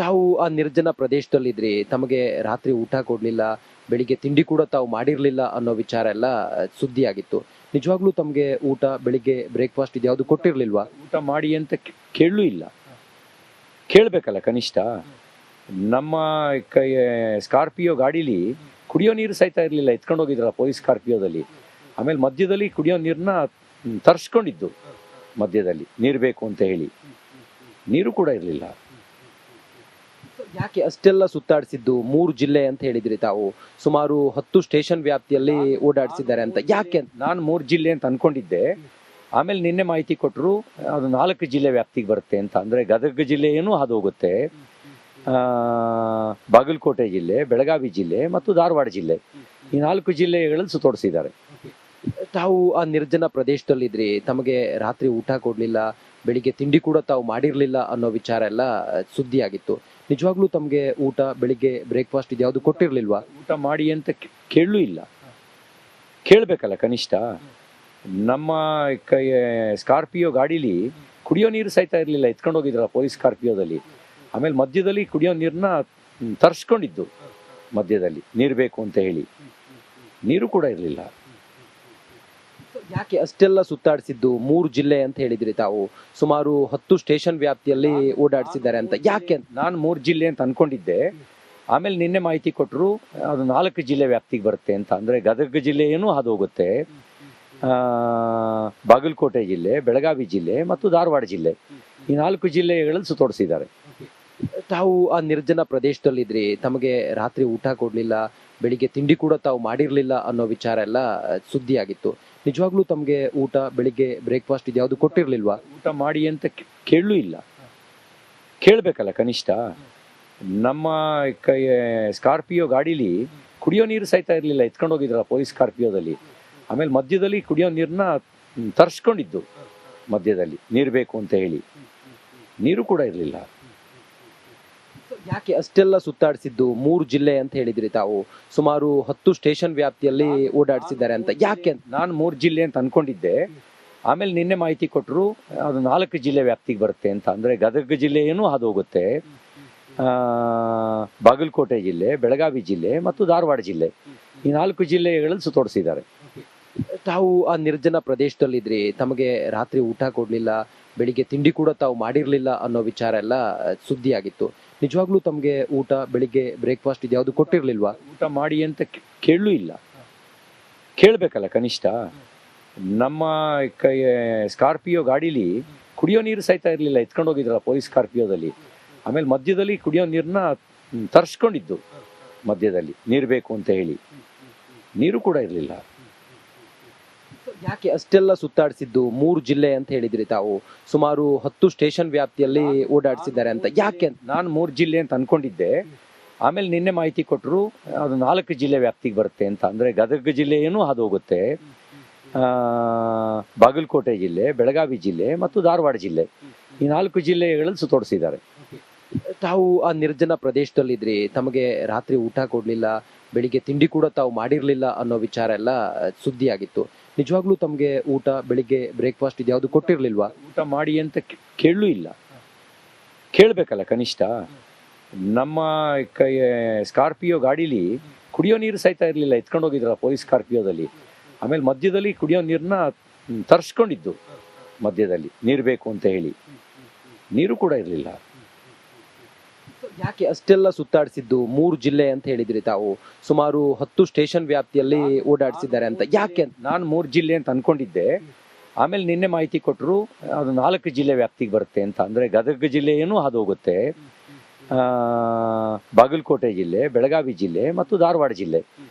ತಾವು ಆ ನಿರ್ಜನ ಪ್ರದೇಶದಲ್ಲಿದ್ರಿ, ತಮಗೆ ರಾತ್ರಿ ಊಟ ಕೊಡ್ಲಿಲ್ಲ, ಬೆಳಿಗ್ಗೆ ತಿಂಡಿ ಕೂಡ ತಾವು ಮಾಡಿರ್ಲಿಲ್ಲ ಅನ್ನೋ ವಿಚಾರ ಎಲ್ಲ ಸುದ್ದಿ ಆಗಿತ್ತು. ನಿಜವಾಗ್ಲೂ ತಮ್ಗೆ ಊಟ ಬೆಳಿಗ್ಗೆ ಬ್ರೇಕ್ಫಾಸ್ಟ್ ಇದ್ಯಾವುದು ಕೊಟ್ಟಿರ್ಲಿಲ್ವಾ? ಊಟ ಮಾಡಿ ಅಂತ ಕೇಳೂ ಇಲ್ಲ. ಕೇಳಬೇಕಲ್ಲ ಕನಿಷ್ಠ. ನಮ್ಮ ಕೈ ಸ್ಕಾರ್ಪಿಯೋ ಗಾಡೀಲಿ ಕುಡಿಯೋ ನೀರು ಸಹಿತ ಇರಲಿಲ್ಲ, ಎತ್ಕೊಂಡು ಹೋಗಿದ್ರಲ್ಲ ಪೊಲೀಸ್ ಸ್ಕಾರ್ಪಿಯೋದಲ್ಲಿ. ಆಮೇಲೆ ಮಧ್ಯದಲ್ಲಿ ಕುಡಿಯೋ ನೀರನ್ನ ತರಿಸ್ಕೊಂಡಿದ್ದು, ಮಧ್ಯದಲ್ಲಿ ನೀರು ಬೇಕು ಅಂತ ಹೇಳಿ. ನೀರು ಕೂಡ ಇರಲಿಲ್ಲ. ಯಾಕೆ ಅಷ್ಟೆಲ್ಲ ಸುತ್ತಾಡಿಸಿದ್ದು? 3 ಜಿಲ್ಲೆ ಅಂತ ಹೇಳಿದ್ರಿ ತಾವು, ಸುಮಾರು 10 ಸ್ಟೇಷನ್ ವ್ಯಾಪ್ತಿಯಲ್ಲಿ ಓಡಾಡಿಸಿದ್ದಾರೆ ಅಂತ. ಯಾಕೆ? ನಾನು 3 ಜಿಲ್ಲೆ ಅಂತ ಅನ್ಕೊಂಡಿದ್ದೆ. ಆಮೇಲೆ ನಿನ್ನೆ ಮಾಹಿತಿ ಕೊಟ್ಟರು ಅದು 4 ಜಿಲ್ಲೆ ವ್ಯಾಪ್ತಿಗೆ ಬರುತ್ತೆ ಅಂತ. ಅಂದರೆ ಗದಗ ಜಿಲ್ಲೆಯೂ ಹಾದು ಹೋಗುತ್ತೆ, ಬಾಗಲಕೋಟೆ ಜಿಲ್ಲೆ, ಬೆಳಗಾವಿ ಜಿಲ್ಲೆ ಮತ್ತು ಧಾರವಾಡ ಜಿಲ್ಲೆ, ಈ 4 ಜಿಲ್ಲೆಗಳಲ್ಲಿ ಸುತ್ತೋಡಿಸಿದ್ದಾರೆ. ತಾವು ಆ ನಿರ್ಜನ ಪ್ರದೇಶದಲ್ಲಿದ್ರಿ, ತಮಗೆ ರಾತ್ರಿ ಊಟ ಕೊಡ್ಲಿಲ್ಲ, ಬೆಳಿಗ್ಗೆ ತಿಂಡಿ ಕೂಡ ತಾವು ಮಾಡಿರ್ಲಿಲ್ಲ ಅನ್ನೋ ವಿಚಾರ ಎಲ್ಲ ಸುದ್ದಿ ಆಗಿತ್ತು. ನಿಜವಾಗ್ಲೂ ತಮ್ಗೆ ಊಟ ಬೆಳಿಗ್ಗೆ ಬ್ರೇಕ್ಫಾಸ್ಟ್ ಇದ್ಯಾವುದು ಕೊಟ್ಟಿರ್ಲಿಲ್ವಾ? ಊಟ ಮಾಡಿ ಅಂತ ಕೇಳೂ ಇಲ್ಲ. ಕೇಳಬೇಕಲ್ಲ ಕನಿಷ್ಠ. ನಮ್ಮ ಕೈ ಸ್ಕಾರ್ಪಿಯೋ ಗಾಡೀಲಿ ಕುಡಿಯೋ ನೀರು ಸಹಿತ ಇರಲಿಲ್ಲ, ಎತ್ಕೊಂಡು ಹೋಗಿದ್ರಲ್ಲ ಪೊಲೀಸ್ ಸ್ಕಾರ್ಪಿಯೋದಲ್ಲಿ. ಆಮೇಲೆ ಮಧ್ಯದಲ್ಲಿ ಕುಡಿಯೋ ನೀರನ್ನ ತರಿಸ್ಕೊಂಡಿದ್ದು, ಮಧ್ಯದಲ್ಲಿ ನೀರು ಬೇಕು ಅಂತ ಹೇಳಿ. ನೀರು ಕೂಡ ಇರಲಿಲ್ಲ. ಯಾಕೆ ಅಷ್ಟೆಲ್ಲ ಸುತ್ತಾಡಿಸಿದ್ದು? 3 ಜಿಲ್ಲೆ ಅಂತ ಹೇಳಿದ್ರಿ ತಾವು, ಸುಮಾರು 10 ಸ್ಟೇಷನ್ ವ್ಯಾಪ್ತಿಯಲ್ಲಿ ಓಡಾಡಿಸಿದ್ದಾರೆ ಅಂತ. ಯಾಕೆ? ನಾನು 3 ಜಿಲ್ಲೆ ಅಂತ ಅನ್ಕೊಂಡಿದ್ದೆ. ಆಮೇಲೆ ನಿನ್ನೆ ಮಾಹಿತಿ ಕೊಟ್ಟರು ಅದು 4 ಜಿಲ್ಲೆ ವ್ಯಾಪ್ತಿಗೆ ಬರುತ್ತೆ ಅಂತ. ಅಂದರೆ ಗದಗ ಜಿಲ್ಲೆಯೂ ಹಾದು ಹೋಗುತ್ತೆ, ಬಾಗಲಕೋಟೆ ಜಿಲ್ಲೆ, ಬೆಳಗಾವಿ ಜಿಲ್ಲೆ ಮತ್ತು ಧಾರವಾಡ ಜಿಲ್ಲೆ, ಈ 4 ಜಿಲ್ಲೆಗಳಲ್ಲಿ ಸುತ್ತೋಡಿಸಿದ್ದಾರೆ. ತಾವು ಆ ನಿರ್ಜನ ಪ್ರದೇಶದಲ್ಲಿದ್ರಿ, ತಮಗೆ ರಾತ್ರಿ ಊಟ ಕೊಡ್ಲಿಲ್ಲ, ಬೆಳಿಗ್ಗೆ ತಿಂಡಿ ಕೂಡ ತಾವು ಮಾಡಿರ್ಲಿಲ್ಲ ಅನ್ನೋ ವಿಚಾರ ಎಲ್ಲ ಸುದ್ದಿ ಆಗಿತ್ತು. ನಿಜವಾಗ್ಲೂ ತಮ್ಗೆ ಊಟ ಬೆಳಿಗ್ಗೆ ಬ್ರೇಕ್ಫಾಸ್ಟ್ ಇದ್ಯಾವುದು ಕೊಟ್ಟಿರ್ಲಿಲ್ವಾ? ಊಟ ಮಾಡಿ ಅಂತ ಕೇಳೂ ಇಲ್ಲ. ಕೇಳಬೇಕಲ್ಲ ಕನಿಷ್ಠ. ನಮ್ಮ ಕೈ ಸ್ಕಾರ್ಪಿಯೋ ಗಾಡೀಲಿ ಕುಡಿಯೋ ನೀರು ಸಹಿತ ಇರಲಿಲ್ಲ, ಎತ್ಕೊಂಡು ಹೋಗಿದ್ರಲ್ಲ ಪೊಲೀಸ್ ಸ್ಕಾರ್ಪಿಯೋದಲ್ಲಿ. ಆಮೇಲೆ ಮಧ್ಯದಲ್ಲಿ ಕುಡಿಯೋ ನೀರನ್ನ ತರಿಸ್ಕೊಂಡಿದ್ದು, ಮಧ್ಯದಲ್ಲಿ ನೀರು ಬೇಕು ಅಂತ ಹೇಳಿ. ನೀರು ಕೂಡ ಇರಲಿಲ್ಲ. ಯಾಕೆ ಅಷ್ಟೆಲ್ಲ ಸುತ್ತಾಡಿಸಿದ್ದು? 3 ಜಿಲ್ಲೆ ಅಂತ ಹೇಳಿದ್ರಿ ತಾವು, ಸುಮಾರು 10 ಸ್ಟೇಷನ್ ವ್ಯಾಪ್ತಿಯಲ್ಲಿ ಓಡಾಡಿಸಿದ್ದಾರೆ ಅಂತ. ಯಾಕೆ? ನಾನು 3 ಜಿಲ್ಲೆ ಅಂತ ಅನ್ಕೊಂಡಿದ್ದೆ. ಆಮೇಲೆ ನಿನ್ನೆ ಮಾಹಿತಿ ಕೊಟ್ಟರು ಅದು 4 ಜಿಲ್ಲೆ ವ್ಯಾಪ್ತಿಗೆ ಬರುತ್ತೆ ಅಂತ. ಅಂದರೆ ಗದಗ ಜಿಲ್ಲೆಯೂ ಹಾದು ಹೋಗುತ್ತೆ, ಬಾಗಲಕೋಟೆ ಜಿಲ್ಲೆ, ಬೆಳಗಾವಿ ಜಿಲ್ಲೆ ಮತ್ತು ಧಾರವಾಡ ಜಿಲ್ಲೆ, ಈ 4 ಜಿಲ್ಲೆಗಳಲ್ಲಿ ಸುತ್ತೋಡಿಸಿದ್ದಾರೆ. ತಾವು ಆ ನಿರ್ಜನ ಪ್ರದೇಶದಲ್ಲಿದ್ರಿ, ತಮಗೆ ರಾತ್ರಿ ಊಟ ಕೊಡ್ಲಿಲ್ಲ, ಬೆಳಿಗ್ಗೆ ತಿಂಡಿ ಕೂಡ ತಾವು ಮಾಡಿರ್ಲಿಲ್ಲ ಅನ್ನೋ ವಿಚಾರ ಎಲ್ಲ ಸುದ್ದಿ ಆಗಿತ್ತು. ನಿಜವಾಗ್ಲೂ ತಮ್ಗೆ ಊಟ ಬೆಳಿಗ್ಗೆ ಬ್ರೇಕ್ಫಾಸ್ಟ್ ಇದ್ಯಾವುದು ಕೊಟ್ಟಿರ್ಲಿಲ್ವಾ? ಊಟ ಮಾಡಿ ಅಂತ ಕೇಳೂ ಇಲ್ಲ. ಕೇಳಬೇಕಲ್ಲ ಕನಿಷ್ಠ. ನಮ್ಮ ಕೈ ಸ್ಕಾರ್ಪಿಯೋ ಗಾಡೀಲಿ ಕುಡಿಯೋ ನೀರು ಸಹಿತ ಇರಲಿಲ್ಲ, ಎತ್ಕೊಂಡು ಹೋಗಿದ್ರಲ್ಲ ಪೊಲೀಸ್ ಸ್ಕಾರ್ಪಿಯೋದಲ್ಲಿ. ಆಮೇಲೆ ಮಧ್ಯದಲ್ಲಿ ಕುಡಿಯೋ ನೀರನ್ನ ತರಿಸ್ಕೊಂಡಿದ್ದು, ಮಧ್ಯದಲ್ಲಿ ನೀರು ಬೇಕು ಅಂತ ಹೇಳಿ. ನೀರು ಕೂಡ ಇರಲಿಲ್ಲ. ಯಾಕೆ ಅಷ್ಟೆಲ್ಲ ಸುತ್ತಾಡಿಸಿದ್ದು? 3 ಜಿಲ್ಲೆ ಅಂತ ಹೇಳಿದ್ರಿ ತಾವು, ಸುಮಾರು 10 ಸ್ಟೇಷನ್ ವ್ಯಾಪ್ತಿಯಲ್ಲಿ ಓಡಾಡಿಸಿದ್ದಾರೆ ಅಂತ. ಯಾಕೆ? ನಾನು 3 ಜಿಲ್ಲೆ ಅಂತ ಅನ್ಕೊಂಡಿದ್ದೆ. ಆಮೇಲೆ ನಿನ್ನೆ ಮಾಹಿತಿ ಕೊಟ್ಟರು ಅದು 4 ಜಿಲ್ಲೆ ವ್ಯಾಪ್ತಿಗೆ ಬರುತ್ತೆ ಅಂತ. ಅಂದರೆ ಗದಗ ಜಿಲ್ಲೆಯೂ ಹಾದು ಹೋಗುತ್ತೆ, ಬಾಗಲಕೋಟೆ ಜಿಲ್ಲೆ, ಬೆಳಗಾವಿ ಜಿಲ್ಲೆ ಮತ್ತು ಧಾರವಾಡ ಜಿಲ್ಲೆ, ಈ 4 ಜಿಲ್ಲೆಗಳಲ್ಲಿ ಸುತ್ತೋಡಿಸಿದ್ದಾರೆ. ತಾವು ಆ ನಿರ್ಜನ ಪ್ರದೇಶದಲ್ಲಿದ್ರಿ, ತಮಗೆ ರಾತ್ರಿ ಊಟ ಕೊಡ್ಲಿಲ್ಲ, ಬೆಳಿಗ್ಗೆ ತಿಂಡಿ ಕೂಡ ತಾವು ಮಾಡಿರ್ಲಿಲ್ಲ ಅನ್ನೋ ವಿಚಾರ ಎಲ್ಲ ಸುದ್ದಿ ಆಗಿತ್ತು. ನಿಜವಾಗ್ಲೂ ತಮ್ಗೆ ಊಟ ಬೆಳಿಗ್ಗೆ ಬ್ರೇಕ್ಫಾಸ್ಟ್ ಇದ್ಯಾವುದು ಕೊಟ್ಟಿರ್ಲಿಲ್ವಾ? ಊಟ ಮಾಡಿ ಅಂತ ಕೇಳೂ ಇಲ್ಲ. ಕೇಳಬೇಕಲ್ಲ ಕನಿಷ್ಠ. ನಮ್ಮ ಕೈ ಸ್ಕಾರ್ಪಿಯೋ ಗಾಡೀಲಿ ಕುಡಿಯೋ ನೀರು ಸಹಿತ ಇರಲಿಲ್ಲ, ಎತ್ಕೊಂಡು ಹೋಗಿದ್ರಲ್ಲ ಪೊಲೀಸ್ ಸ್ಕಾರ್ಪಿಯೋದಲ್ಲಿ. ಆಮೇಲೆ ಮಧ್ಯದಲ್ಲಿ ಕುಡಿಯೋ ನೀರನ್ನ ತರಿಸ್ಕೊಂಡಿದ್ದು, ಮಧ್ಯದಲ್ಲಿ ನೀರು ಬೇಕು ಅಂತ ಹೇಳಿ. ನೀರು ಕೂಡ ಇರಲಿಲ್ಲ. ಯಾಕೆ ಅಷ್ಟೆಲ್ಲ ಸುತ್ತಾಡಿಸಿದ್ದು? 3 ಜಿಲ್ಲೆ ಅಂತ ಹೇಳಿದ್ರಿ ತಾವು, ಸುಮಾರು 10 ಸ್ಟೇಷನ್ ವ್ಯಾಪ್ತಿಯಲ್ಲಿ ಓಡಾಡಿಸಿದ್ದಾರೆ ಅಂತ. ಯಾಕೆ? ನಾನು 3 ಜಿಲ್ಲೆ ಅಂತ ಅನ್ಕೊಂಡಿದ್ದೆ. ಆಮೇಲೆ ನಿನ್ನೆ ಮಾಹಿತಿ ಕೊಟ್ಟರು ಅದು 4 ಜಿಲ್ಲೆ ವ್ಯಾಪ್ತಿಗೆ ಬರುತ್ತೆ ಅಂತ. ಅಂದರೆ ಗದಗ ಜಿಲ್ಲೆಯೂ ಹಾದು ಹೋಗುತ್ತೆ, ಬಾಗಲಕೋಟೆ ಜಿಲ್ಲೆ, ಬೆಳಗಾವಿ ಜಿಲ್ಲೆ ಮತ್ತು ಧಾರವಾಡ ಜಿಲ್ಲೆ,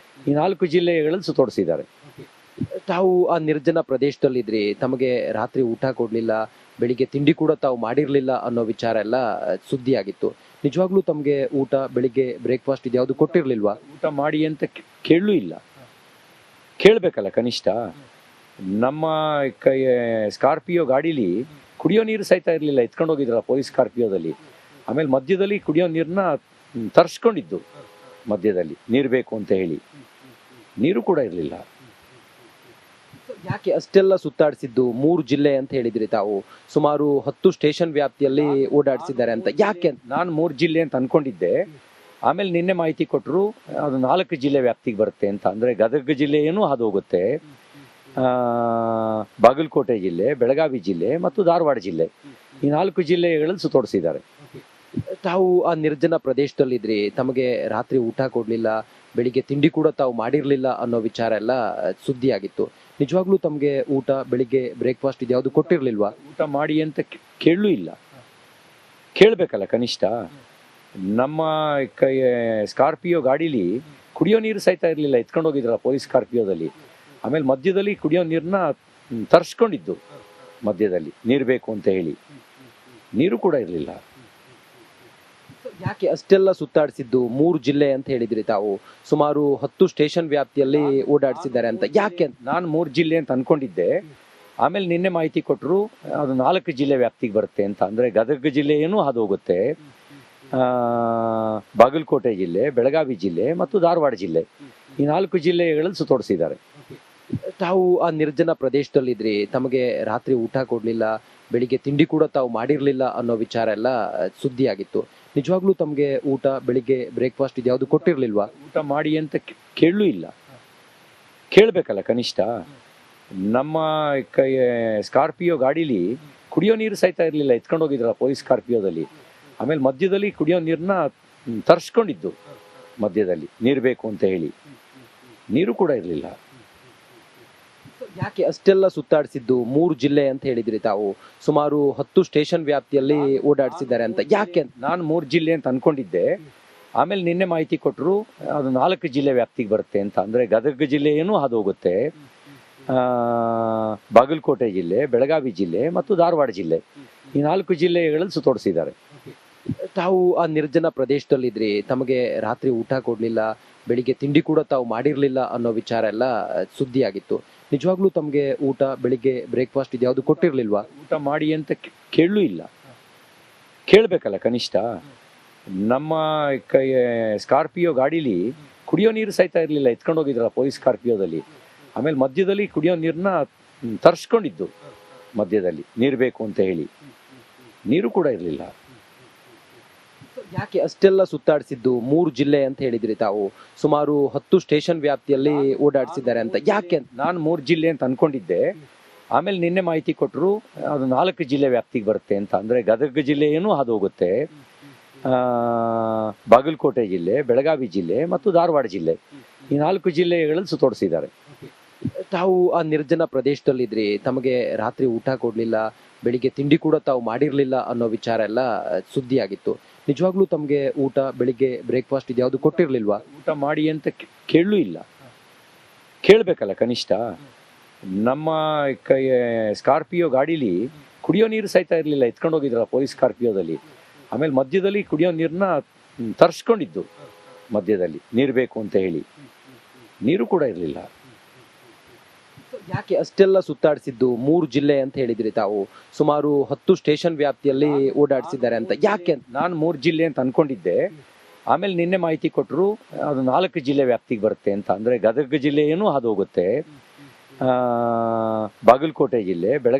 ಈ 4 ಜಿಲ್ಲೆಗಳಲ್ಲಿ ಸುತ್ತೋಡಿಸಿದ್ದಾರೆ. ತಾವು ಆ ನಿರ್ಜನ ಪ್ರದೇಶದಲ್ಲಿದ್ರಿ, ತಮಗೆ ರಾತ್ರಿ ಊಟ ಕೊಡ್ಲಿಲ್ಲ, ಬೆಳಿಗ್ಗೆ ತಿಂಡಿ ಕೂಡ ತಾವು ಮಾಡಿರ್ಲಿಲ್ಲ ಅನ್ನೋ ವಿಚಾರ ಎಲ್ಲ ಸುದ್ದಿ ಆಗಿತ್ತು. ನಿಜವಾಗ್ಲೂ ತಮ್ಗೆ ಊಟ ಬೆಳಿಗ್ಗೆ ಬ್ರೇಕ್ಫಾಸ್ಟ್ ಇದ್ಯಾವುದು ಕೊಟ್ಟಿರ್ಲಿಲ್ವಾ? ಊಟ ಮಾಡಿ ಅಂತ ಕೇಳೂ ಇಲ್ಲ. ಕೇಳಬೇಕಲ್ಲ ಕನಿಷ್ಠ. ನಮ್ಮ ಕೈ ಸ್ಕಾರ್ಪಿಯೋ ಗಾಡೀಲಿ ಕುಡಿಯೋ ನೀರು ಸಹಿತ ಇರಲಿಲ್ಲ, ಎತ್ಕೊಂಡು ಹೋಗಿದ್ರಲ್ಲ ಪೊಲೀಸ್ ಸ್ಕಾರ್ಪಿಯೋದಲ್ಲಿ. ಆಮೇಲೆ ಮಧ್ಯದಲ್ಲಿ ಕುಡಿಯೋ ನೀರನ್ನ ತರಿಸ್ಕೊಂಡಿದ್ದು, ಮಧ್ಯದಲ್ಲಿ ನೀರು ಬೇಕು ಅಂತ ಹೇಳಿ. ನೀರು ಕೂಡ ಇರಲಿಲ್ಲ. ಯಾಕೆ ಅಷ್ಟೆಲ್ಲ ಸುತ್ತಾಡಿಸಿದ್ದು? 3 ಜಿಲ್ಲೆ ಅಂತ ಹೇಳಿದ್ರಿ ತಾವು. ಸುಮಾರು 10 ಸ್ಟೇಷನ್ ವ್ಯಾಪ್ತಿಯಲ್ಲಿ ಓಡಾಡಿಸಿದ್ದಾರೆ ಅಂತ. ಯಾಕೆ ಅಂತ? ನಾನು 3 ಜಿಲ್ಲೆ ಅಂತ ಅನ್ಕೊಂಡಿದ್ದೆ. ಆಮೇಲೆ ನಿನ್ನೆ ಮಾಹಿತಿ ಕೊಟ್ಟರು ಅದು 4 ಜಿಲ್ಲೆ ವ್ಯಾಪ್ತಿಗೆ ಬರುತ್ತೆ ಅಂತ. ಅಂದ್ರೆ ಗದಗ ಜಿಲ್ಲೆಯೂ ಹಾದು ಹೋಗುತ್ತೆ, ಬಾಗಲಕೋಟೆ ಜಿಲ್ಲೆ, ಬೆಳಗಾವಿ ಜಿಲ್ಲೆ ಮತ್ತು ಧಾರವಾಡ ಜಿಲ್ಲೆ, ಈ 4 ಜಿಲ್ಲೆಗಳಲ್ಲಿ ಸುತ್ತೋಡಿಸಿದ್ದಾರೆ. ತಾವು ಆ ನಿರ್ಜನ ಪ್ರದೇಶದಲ್ಲಿದ್ರಿ, ತಮಗೆ ರಾತ್ರಿ ಊಟ ಕೊಡ್ಲಿಲ್ಲ, ಬೆಳಿಗ್ಗೆ ತಿಂಡಿ ಕೂಡ ತಾವು ಮಾಡಿರ್ಲಿಲ್ಲ ಅನ್ನೋ ವಿಚಾರ ಎಲ್ಲ ಸುದ್ದಿ ಆಗಿತ್ತು. ನಿಜವಾಗ್ಲೂ ತಮ್ಗೆ ಊಟ, ಬೆಳಿಗ್ಗೆ ಬ್ರೇಕ್ಫಾಸ್ಟ್ ಇದ್ಯಾವುದು ಕೊಟ್ಟಿರ್ಲಿಲ್ವಾ? ಊಟ ಮಾಡಿ ಅಂತ ಕೇಳೂ ಇಲ್ಲ. ಕೇಳಬೇಕಲ್ಲ ಕನಿಷ್ಠ. ನಮ್ಮ ಸ್ಕಾರ್ಪಿಯೋ ಗಾಡೀಲಿ ಕುಡಿಯೋ ನೀರು ಸಹಿತ ಇರಲಿಲ್ಲ, ಎತ್ಕೊಂಡು ಹೋಗಿದ್ರಲ್ಲ ಪೊಲೀಸ್ ಸ್ಕಾರ್ಪಿಯೋದಲ್ಲಿ. ಆಮೇಲೆ ಮಧ್ಯದಲ್ಲಿ ಕುಡಿಯೋ ನೀರನ್ನ ತರಿಸ್ಕೊಂಡಿದ್ದು, ಮಧ್ಯದಲ್ಲಿ ನೀರು ಬೇಕು ಅಂತ ಹೇಳಿ. ನೀರು ಕೂಡ ಇರಲಿಲ್ಲ. ಯಾಕೆ ಅಷ್ಟೆಲ್ಲ ಸುತ್ತಾಡಿಸಿದ್ದು? 3 ಜಿಲ್ಲೆ ಅಂತ ಹೇಳಿದ್ರಿ ತಾವು. ಸುಮಾರು 10 ಸ್ಟೇಷನ್ ವ್ಯಾಪ್ತಿಯಲ್ಲಿ ಓಡಾಡಿಸಿದ್ದಾರೆ ಅಂತ. ಯಾಕೆ ಅಂತ? ನಾನು 3 ಜಿಲ್ಲೆ ಅಂತ ಅನ್ಕೊಂಡಿದ್ದೆ. ಆಮೇಲೆ ನಿನ್ನೆ ಮಾಹಿತಿ ಕೊಟ್ಟರು ಅದು 4 ಜಿಲ್ಲೆ ವ್ಯಾಪ್ತಿಗೆ ಬರುತ್ತೆ ಅಂತ. ಅಂದ್ರೆ ಗದಗ ಜಿಲ್ಲೆಯೂ ಹಾದು ಹೋಗುತ್ತೆ, ಬಾಗಲಕೋಟೆ ಜಿಲ್ಲೆ, ಬೆಳಗಾವಿ ಜಿಲ್ಲೆ ಮತ್ತು ಧಾರವಾಡ ಜಿಲ್ಲೆ, ಈ 4 ಜಿಲ್ಲೆಗಳಲ್ಲಿ ಸುತ್ತೋಡಿಸಿದ್ದಾರೆ. ತಾವು ಆ ನಿರ್ಜನ ಪ್ರದೇಶದಲ್ಲಿದ್ರಿ, ತಮಗೆ ರಾತ್ರಿ ಊಟ ಕೊಡ್ಲಿಲ್ಲ, ಬೆಳಿಗ್ಗೆ ತಿಂಡಿ ಕೂಡ ತಾವು ಮಾಡಿರ್ಲಿಲ್ಲ ಅನ್ನೋ ವಿಚಾರ ಎಲ್ಲ ಸುದ್ದಿ ಆಗಿತ್ತು. ನಿಜವಾಗ್ಲೂ ತಮ್ಗೆ ಊಟ, ಬೆಳಿಗ್ಗೆ ಬ್ರೇಕ್ಫಾಸ್ಟ್ ಇದ್ಯಾವುದು ಕೊಟ್ಟಿರ್ಲಿಲ್ವಾ? ಊಟ ಮಾಡಿ ಅಂತ ಕೇಳೂ ಇಲ್ಲ. ಕೇಳಬೇಕಲ್ಲ ಕನಿಷ್ಠ. ನಮ್ಮ ಸ್ಕಾರ್ಪಿಯೋ ಗಾಡೀಲಿ ಕುಡಿಯೋ ನೀರು ಸಹಿತ ಇರಲಿಲ್ಲ, ಎತ್ಕೊಂಡು ಹೋಗಿದ್ರಲ್ಲ ಪೊಲೀಸ್ ಸ್ಕಾರ್ಪಿಯೋದಲ್ಲಿ. ಆಮೇಲೆ ಮಧ್ಯದಲ್ಲಿ ಕುಡಿಯೋ ನೀರನ್ನ ತರಿಸ್ಕೊಂಡಿದ್ದು, ಮಧ್ಯದಲ್ಲಿ ನೀರು ಬೇಕು ಅಂತ ಹೇಳಿ. ನೀರು ಕೂಡ ಇರಲಿಲ್ಲ. ಯಾಕೆ ಅಷ್ಟೆಲ್ಲ ಸುತ್ತಾಡಿಸಿದ್ದು? 3 ಜಿಲ್ಲೆ ಅಂತ ಹೇಳಿದ್ರಿ ತಾವು. ಸುಮಾರು 10 ಸ್ಟೇಷನ್ ವ್ಯಾಪ್ತಿಯಲ್ಲಿ ಓಡಾಡಿಸಿದ್ದಾರೆ ಅಂತ. ಯಾಕೆ ಅಂತ? ನಾನು 3 ಜಿಲ್ಲೆ ಅಂತ ಅನ್ಕೊಂಡಿದ್ದೆ. ಆಮೇಲೆ ನಿನ್ನೆ ಮಾಹಿತಿ ಕೊಟ್ಟರು ಅದು 4 ಜಿಲ್ಲೆ ವ್ಯಾಪ್ತಿಗೆ ಬರುತ್ತೆ ಅಂತ. ಅಂದ್ರೆ ಗದಗ ಜಿಲ್ಲೆಯೂ ಹಾದು ಹೋಗುತ್ತೆ, ಬಾಗಲಕೋಟೆ ಜಿಲ್ಲೆ, ಬೆಳಗಾವಿ ಜಿಲ್ಲೆ ಮತ್ತು ಧಾರವಾಡ ಜಿಲ್ಲೆ, ಈ 4 ಜಿಲ್ಲೆಗಳಲ್ಲಿ ಸುತ್ತೋಡಿಸಿದ್ದಾರೆ. ತಾವು ಆ ನಿರ್ಜನ ಪ್ರದೇಶದಲ್ಲಿದ್ರಿ, ತಮಗೆ ರಾತ್ರಿ ಊಟ ಕೊಡ್ಲಿಲ್ಲ, ಬೆಳಿಗ್ಗೆ ತಿಂಡಿ ಕೂಡ ತಾವು ಮಾಡಿರ್ಲಿಲ್ಲ ಅನ್ನೋ ವಿಚಾರ ಎಲ್ಲ ಸುದ್ದಿ ಆಗಿತ್ತು. ನಿಜವಾಗ್ಲೂ ತಮ್ಗೆ ಊಟ, ಬೆಳಿಗ್ಗೆ ಬ್ರೇಕ್ಫಾಸ್ಟ್ ಇದ್ಯಾವುದು ಕೊಟ್ಟಿರ್ಲಿಲ್ವಾ? ಊಟ ಮಾಡಿ ಅಂತ ಕೇಳೂ ಇಲ್ಲ. ಕೇಳಬೇಕಲ್ಲ ಕನಿಷ್ಠ. ನಮ್ಮ ಸ್ಕಾರ್ಪಿಯೋ ಗಾಡೀಲಿ ಕುಡಿಯೋ ನೀರು ಸಹಿತ ಇರಲಿಲ್ಲ, ಎತ್ಕೊಂಡು ಹೋಗಿದ್ರಲ್ಲ ಪೊಲೀಸ್ ಸ್ಕಾರ್ಪಿಯೋದಲ್ಲಿ. ಆಮೇಲೆ ಮಧ್ಯದಲ್ಲಿ ಕುಡಿಯೋ ನೀರನ್ನ ತರಿಸ್ಕೊಂಡಿದ್ದು, ಮಧ್ಯದಲ್ಲಿ ನೀರು ಬೇಕು ಅಂತ ಹೇಳಿ. ನೀರು ಕೂಡ ಇರಲಿಲ್ಲ. ಯಾಕೆ ಅಷ್ಟೆಲ್ಲ ಸುತ್ತಾಡಿಸಿದ್ದು? 3 ಜಿಲ್ಲೆ ಅಂತ ಹೇಳಿದ್ರಿ ತಾವು. ಸುಮಾರು 10 ಸ್ಟೇಷನ್ ವ್ಯಾಪ್ತಿಯಲ್ಲಿ ಓಡಾಡಿಸಿದ್ದಾರೆ ಅಂತ. ಯಾಕೆ ಅಂತ? ನಾನು 3 ಜಿಲ್ಲೆ ಅಂತ ಅನ್ಕೊಂಡಿದ್ದೆ. ಆಮೇಲೆ ನಿನ್ನೆ ಮಾಹಿತಿ ಕೊಟ್ಟರು ಅದು 4 ಜಿಲ್ಲೆ ವ್ಯಾಪ್ತಿಗೆ ಬರುತ್ತೆ ಅಂತ. ಅಂದ್ರೆ ಗದಗ ಜಿಲ್ಲೆಯೂ ಹಾದು ಹೋಗುತ್ತೆ, ಬಾಗಲಕೋಟೆ ಜಿಲ್ಲೆ, ಬೆಳಗಾವಿ ಜಿಲ್ಲೆ ಮತ್ತು ಧಾರವಾಡ ಜಿಲ್ಲೆ, ಈ 4 ಜಿಲ್ಲೆಗಳಲ್ಲಿ ಸುತ್ತೋಡಿಸಿದ್ದಾರೆ. ತಾವು ಆ ನಿರ್ಜನ ಪ್ರದೇಶದಲ್ಲಿದ್ರಿ, ತಮಗೆ ರಾತ್ರಿ ಊಟ ಕೊಡ್ಲಿಲ್ಲ, ಬೆಳಿಗ್ಗೆ ತಿಂಡಿ ಕೂಡ ತಾವು ಮಾಡಿರ್ಲಿಲ್ಲ ಅನ್ನೋ ವಿಚಾರ ಎಲ್ಲ ಸುದ್ದಿ ಆಗಿತ್ತು. ನಿಜವಾಗ್ಲೂ ತಮ್ಗೆ ಊಟ, ಬೆಳಿಗ್ಗೆ ಬ್ರೇಕ್ಫಾಸ್ಟ್ ಇದ್ಯಾವುದು ಕೊಟ್ಟಿರ್ಲಿಲ್ವಾ? ಊಟ ಮಾಡಿ ಅಂತ ಕೇಳೂ ಇಲ್ಲ. ಕೇಳಬೇಕಲ್ಲ ಕನಿಷ್ಠ. ನಮ್ಮ ಸ್ಕಾರ್ಪಿಯೋ ಗಾಡೀಲಿ ಕುಡಿಯೋ ನೀರು ಸಹಿತ ಇರಲಿಲ್ಲ, ಎತ್ಕೊಂಡು ಹೋಗಿದ್ರಲ್ಲ ಪೊಲೀಸ್ ಸ್ಕಾರ್ಪಿಯೋದಲ್ಲಿ. ಆಮೇಲೆ ಮಧ್ಯದಲ್ಲಿ ಕುಡಿಯೋ ನೀರನ್ನ ತರಿಸ್ಕೊಂಡಿದ್ದು, ಮಧ್ಯದಲ್ಲಿ ನೀರು ಬೇಕು ಅಂತ ಹೇಳಿ. ನೀರು ಕೂಡ ಇರಲಿಲ್ಲ. ಯಾಕೆ ಅಷ್ಟೆಲ್ಲ ಸುತ್ತಾಡಿಸಿದ್ದು? 3 ಜಿಲ್ಲೆ ಅಂತ ಹೇಳಿದ್ರಿ ತಾವು. ಸುಮಾರು 10 ಸ್ಟೇಷನ್ ವ್ಯಾಪ್ತಿಯಲ್ಲಿ ಓಡಾಡಿಸಿದ್ದಾರೆ ಅಂತ. ಯಾಕೆ ಅಂತ? ನಾನು 3 ಜಿಲ್ಲೆ ಅಂತ ಅನ್ಕೊಂಡಿದ್ದೆ. ಆಮೇಲೆ ನಿನ್ನೆ ಮಾಹಿತಿ ಕೊಟ್ಟರು ಅದು 4 ಜಿಲ್ಲೆ ವ್ಯಾಪ್ತಿಗೆ ಬರುತ್ತೆ ಅಂತ. ಅಂದ್ರೆ ಗದಗ ಜಿಲ್ಲೆಯೂ ಹಾದು ಹೋಗುತ್ತೆ, ಬಾಗಲಕೋಟೆ ಜಿಲ್ಲೆ, ಬೆಳಗಾವಿ